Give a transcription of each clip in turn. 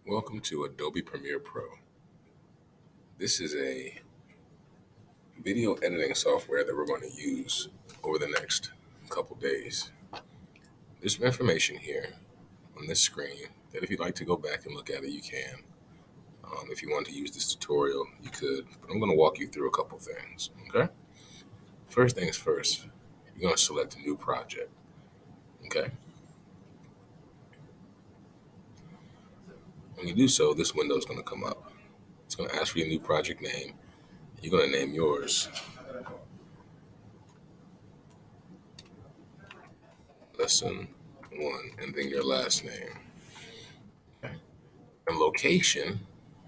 Welcome to Adobe Premiere Pro. This is a video editing software that we're going to use over the next couple days. There's some information here on this screen that if you'd like to go back and look at it, you can. If you want to use this tutorial, you could, but I'm going to walk you through a couple things, okay? First things first, you're going to select a new project, okay? When you do so, this window is going to come up. It's going to ask for your new project name. You're going to name yours Lesson 1 and then your last name. Okay? And location,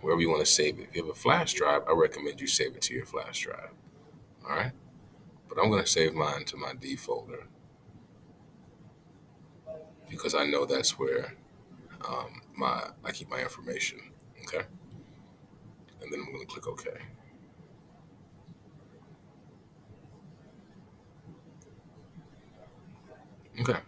wherever you want to save it. If you have a flash drive, I recommend you save it to your flash drive. All right? But I'm going to save mine to my D folder because I know that's where I keep my information. Okay? And then I'm going to click OK. Okay.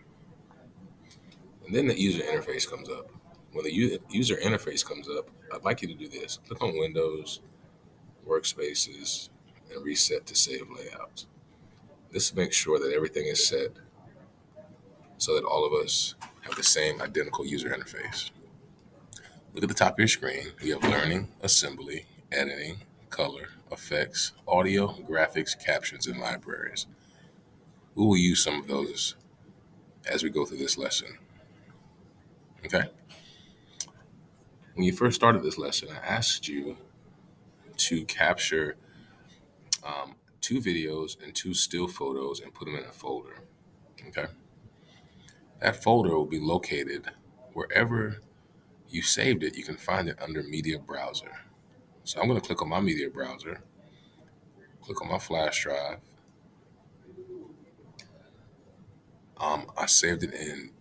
And then the user interface comes up. When the user interface comes up, I'd like you to do this. Click on Windows, Workspaces, and Reset to save layouts. This makes sure that everything is set so that all of us have the same identical user interface. Look at the top of your screen. You have learning, assembly, editing, color, effects, audio, graphics, captions, and libraries. We will use some of those as we go through this lesson. Okay? When you first started this lesson, I asked you to capture two videos and two still photos and put them in a folder. Okay? That folder will be located wherever you saved it. You can find it under Media Browser. So I'm going to click on my media browser, click on my flash drive. I saved it in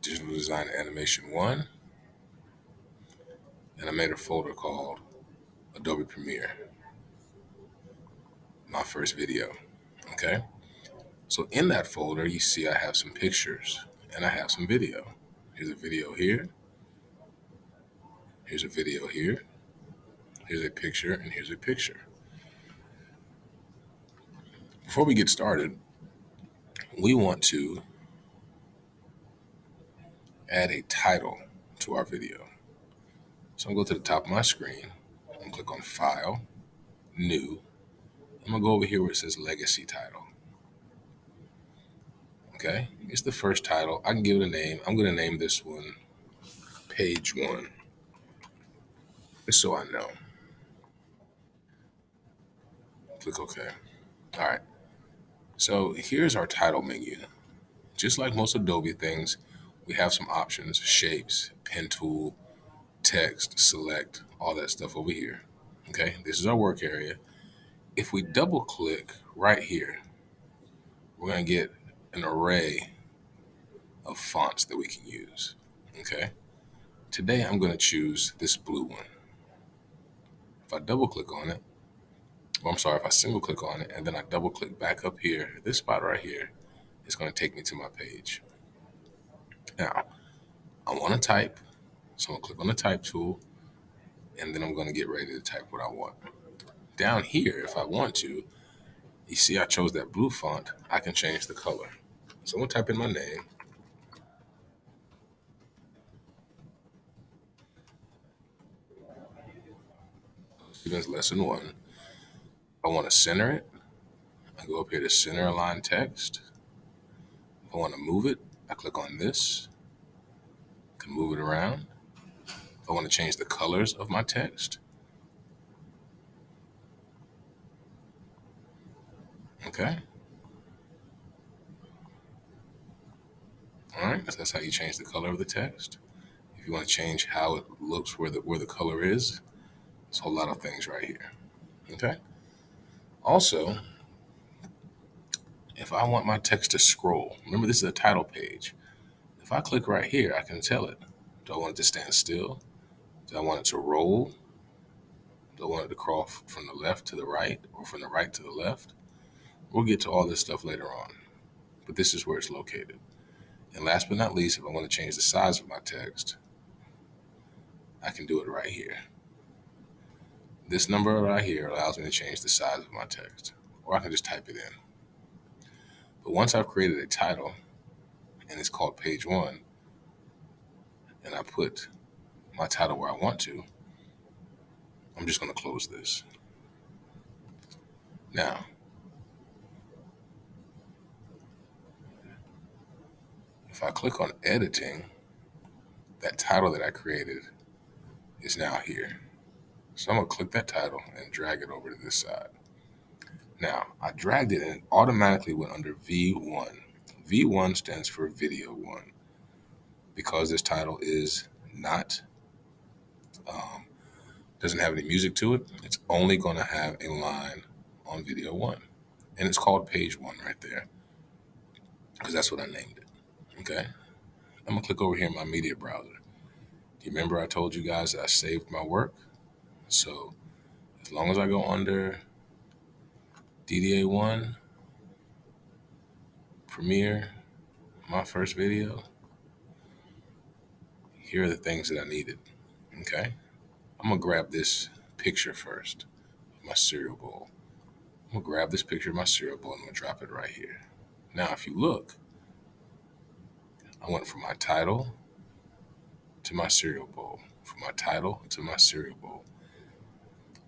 Digital Design Animation 1, and I made a folder called Adobe Premiere, my first video. Okay? So in that folder, you see I have some pictures and I have some video. Here's a video here. Here's a video here. Here's a picture, and here's a picture. Before we get started, we want to add a title to our video. So I'm going to go to the top of my screen and click on File, New. I'm going to go over here where it says Legacy Title. Okay, it's the first title. I can give it a name. I'm going to name this one Page 1, just so I know. Click OK. All right, so here's our title menu. Just like most Adobe things, we have some options: shapes, pen tool, text, select, all that stuff over here. Okay, this is our work area. If we double click right here, we're going to get an array of fonts that we can use. Okay, today I'm going to choose this blue one. If I double click on it, if I single click on it and then I double click back up here, this spot right here is going to take me to my page. Now, I want to type, so I'm going to click on the type tool, and then I'm going to get ready to type what I want. Down here, if I want to, you see I chose that blue font. I can change the color. So I'm going to type in my name. Students Lesson 1. I want to center it. I go up here to Center Align Text. If I want to move it, I click on this. I can move it around. If I want to change the colors of my text. Okay. All right, that's how you change the color of the text. If you want to change how it looks, where the color is, it's a whole lot of things right here. Okay. Also, if I want my text to scroll, remember this is a title page. If I click right here, I can tell it. Do I want it to stand still? Do I want it to roll? Do I want it to crawl from the left to the right or from the right to the left? We'll get to all this stuff later on, but this is where it's located. And last but not least, if I want to change the size of my text, I can do it right here. This number right here allows me to change the size of my text, or I can just type it in. But once I've created a title, and it's called page 1, and I put my title where I want to, I'm just going to close this. Now, if I click on editing, that title that I created is now here. So I'm going to click that title and drag it over to this side. Now, I dragged it and it automatically went under V1. V1 stands for Video 1. Because this title is not, doesn't have any music to it, it's only going to have a line on Video 1. And it's called page 1 right there, because that's what I named it. Okay? I'm going to click over here in my media browser. Do you remember I told you guys that I saved my work? So as long as I go under DDA1, Premiere, my first video, here are the things that I needed. Okay? I'm going to grab this picture first, my cereal bowl. I'm going to grab this picture of my cereal bowl and I'm going to drop it right here. Now, if you look, I went from my title to my cereal bowl, from my title to my cereal bowl.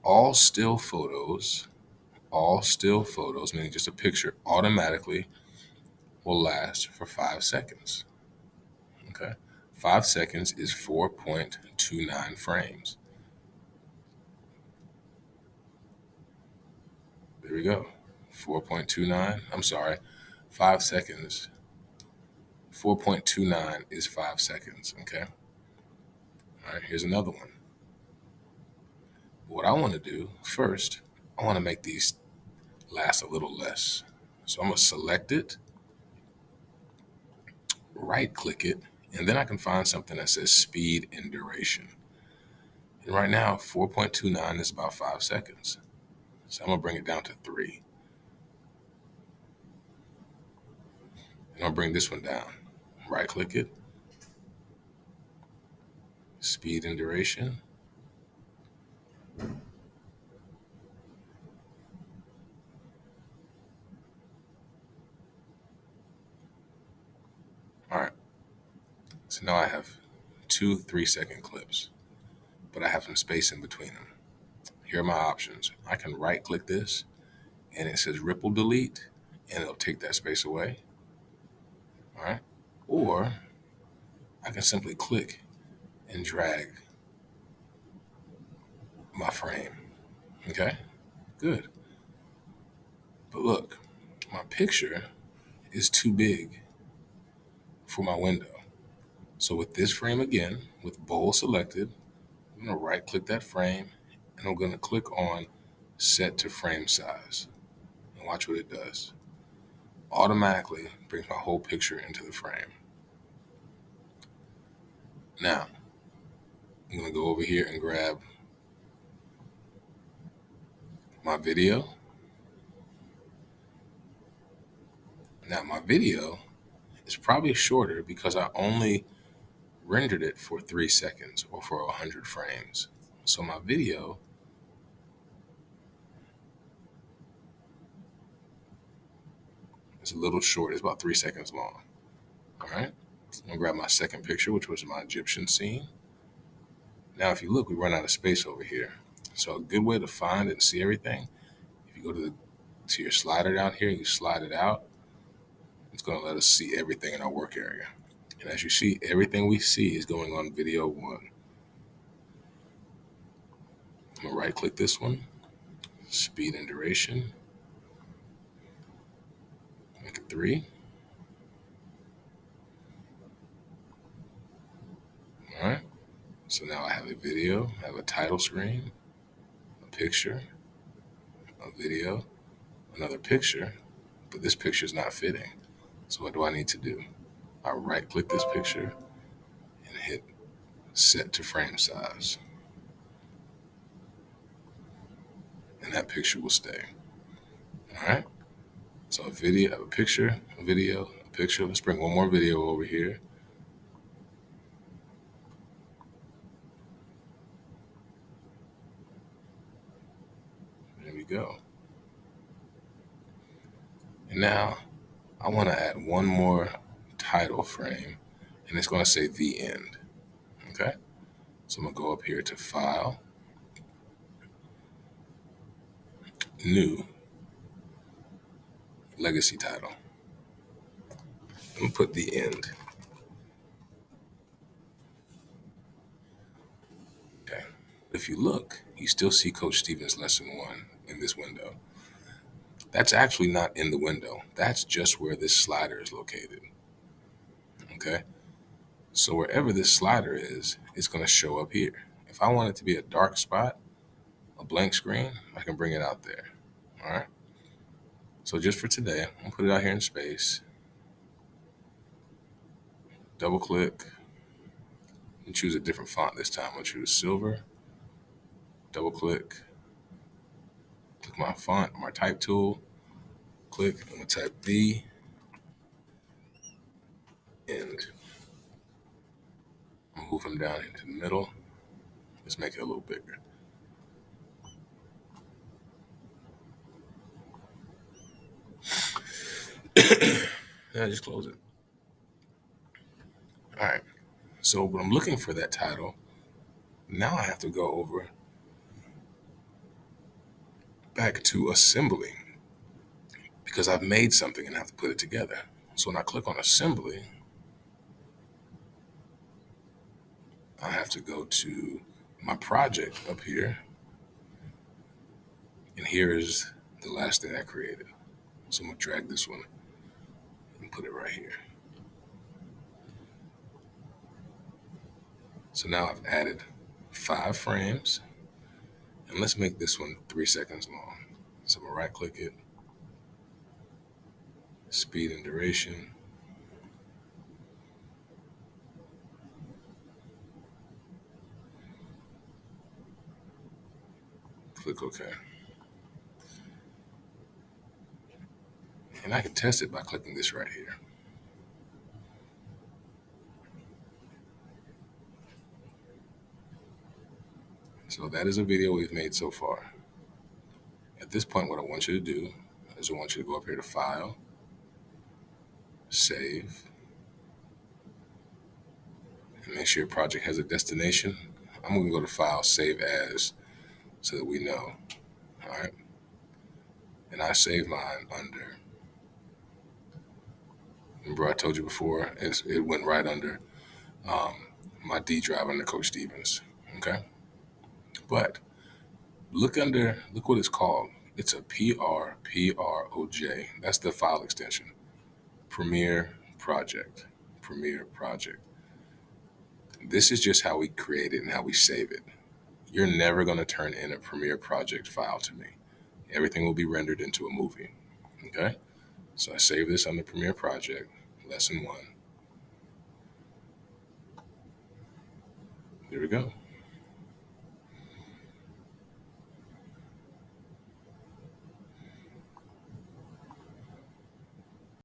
All still photos, meaning just a picture, automatically will last for 5 seconds. Okay? 5 seconds is 4.29 frames. There we go. 4.29. I'm sorry. 5 seconds. 4.29 is 5 seconds. Okay? All right, here's another one. What I want to do first, I want to make these last a little less. So I'm going to select it, right click it, and then I can find something that says speed and duration. And right now, 4.29 is about 5 seconds. So I'm going to bring it down to 3. And I'll bring this one down. Right click it, speed and duration. All right. So now I have 2 3-second clips, but I have some space in between them. Here are my options. I can right click this and it says ripple delete and it'll take that space away. All right. Or I can simply click and drag my frame. Okay. Good. But look, my picture is too big for my window. So with this frame again, with bold selected, I'm going to right click that frame and I'm going to click on set to frame size and watch what it does. Automatically brings my whole picture into the frame. Now, I'm going to go over here and grab my video. Now, my video is probably shorter because I only rendered it for 3 seconds or for 100 frames. So my video is a little short. It's about 3 seconds long. All right. I'm going to grab my second picture, which was my Egyptian scene. Now, if you look, we run out of space over here. So a good way to find and see everything, if you go to your slider down here, you slide it out, it's going to let us see everything in our work area. And as you see, everything we see is going on video 1. I'm going to right click this one, speed and duration, make it 3. All right. So now I have a video, I have a title screen, a picture, a video, another picture, but this picture is not fitting. So what do I need to do? I right click this picture and hit set to frame size. And that picture will stay. All right. So a video, a picture, a video, a picture. Let's bring one more video over here. There we go. And now I want to add one more title frame, and it's going to say the end. Okay. So I'm going to go up here to File, New, Legacy Title. I'm going to put the end. Okay. If you look, you still see Coach Stevens Lesson 1 in this window. That's actually not in the window. That's just where this slider is located. Okay. So wherever this slider is, it's going to show up here. If I want it to be a dark spot, a blank screen, I can bring it out there. All right. So just for today, I'm going to put it out here in space. Double click and choose a different font this time. I'll choose silver. Double click. Click my font, my type tool. Click. I'm going to type the end. Move them down into the middle. Let's make it a little bigger. Now just close it. All right. So when I'm looking for that title, now I have to go over back to assembly because I've made something and I have to put it together. So when I click on assembly, I have to go to my project up here. And here is the last thing I created. So I'm going to drag this one and put it right here. So now I've added 5 frames. And let's make this one 3 seconds long. So I'm going to right click it. Speed and duration. Click OK. And I can test it by clicking this right here. So that is a video we've made so far. At this point, what I want you to do is I want you to go up here to File, Save, and make sure your project has a destination. I'm going to go to File, Save As, so that we know. All right. And I saved mine under, remember I told you before, it went right under my D drive under Coach Stevens. Okay. But look what it's called. It's a PROJ. That's the file extension. Premiere Project. Premiere Project. This is just how we create it and how we save it. You're never going to turn in a Premiere Project file to me. Everything will be rendered into a movie. Okay? So I save this on the Premiere Project, Lesson 1. There we go.